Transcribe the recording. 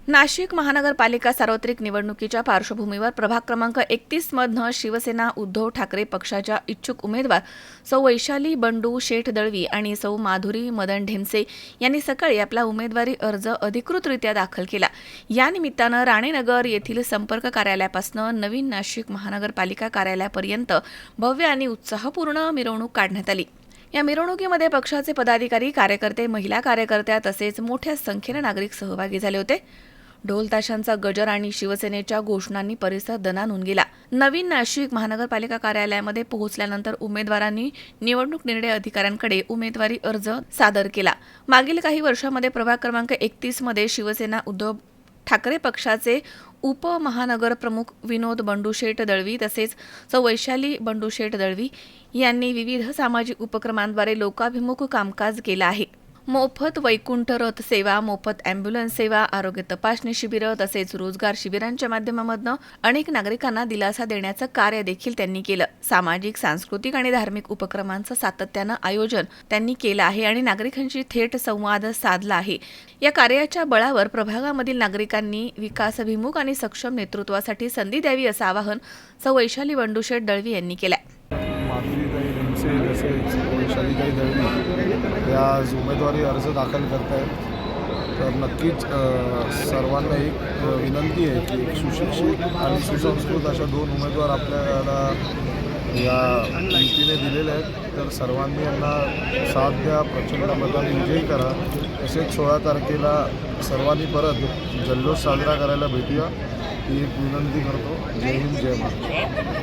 नाशिक महानगरपालिका सार्वत्रिक निवडणुकीच्या पार्श्वभूमीवर प्रभाग क्रमांक 31 मधनं शिवसेना उद्धव ठाकरे पक्षाच्या इच्छुक उमेदवार सौ वैशाली बंडू शेठ दळवी आणि सौ माधुरी मदन ढेमसे यांनी सकाळी आपला उमेदवारी अर्ज अधिकृतरित्या दाखल केला। या निमित्तानं राणेनगर येथील संपर्क कार्यालयापासून नवीन नाशिक महानगरपालिका कार्यालयापर्यंत भव्य आणि उत्साहपूर्ण मिरवणूक काढण्यात आली। या मिरवणुकीमध्ये पक्षाचे पदाधिकारी, कार्यकर्ते, महिला कार्यकर्त्या तसेच मोठ्या संख्येने नागरिक सहभागी झाले होते। ढोल ताशांचा गजर आणि शिवसेनेच्या घोषणांनी परिसर दणाणून गेला। नवीन नाशिक महानगरपालिका कार्यालयामध्ये पोहोचल्यानंतर उमेदवारांनी निवडणूक निर्णय अधिकाऱ्यांकडे उमेदवारी अर्ज सादर केला। मागील काही वर्षांमध्ये प्रभाग क्रमांक 31 मध्ये शिवसेना उद्धव ठाकरे पक्षाचे उपमहानगर प्रमुख विनोद बंडूशेठ दळवी तसेच सौ वैशाली बंडूशेठ दळवी यांनी विविध सामाजिक उपक्रमांद्वारे लोकाभिमुख कामकाज केलं आहे। मोफत वैकुंठ रथ सेवा, मोफत अँब्युलन्स सेवा, आरोग्य तपासणी शिबिरं तसेच रोजगार शिबिरांच्या माध्यमातून अनेक नागरिकांना दिलासा देण्याचं कार्य देखील त्यांनी केलं। सामाजिक, सांस्कृतिक आणि धार्मिक उपक्रमांचं सातत्यानं आयोजन त्यांनी केलं आहे आणि नागरिकांशी थेट संवाद साधला आहे। या कार्याच्या बळावर प्रभागामधील नागरिकांनी विकासाभिमुख आणि सक्षम नेतृत्वासाठी संधी द्यावी असं आवाहन सौ वैशाली बंडूशेठ दळवी यांनी केलं। माधुरीताई ढेमसे तसेच वैशालीताई दळवी या आज उमेदवारी अर्ज दाखल करत आहेत। तर नक्कीच सर्वांना एक विनंती आहे की एक सुशिक्षित आणि सुसंस्कृत अशा दोन उमेदवार आपल्याला या युतीने दिलेले आहेत। तर सर्वांनी यांना साथ द्या, प्रचंड मताने विजयी करा। तसेच 16 तारखेला सर्वांनी परत जल्लोष साजरा करायला भेटूया ही एक विनंती करतो। जय हिंद, जय महाराष्ट्र।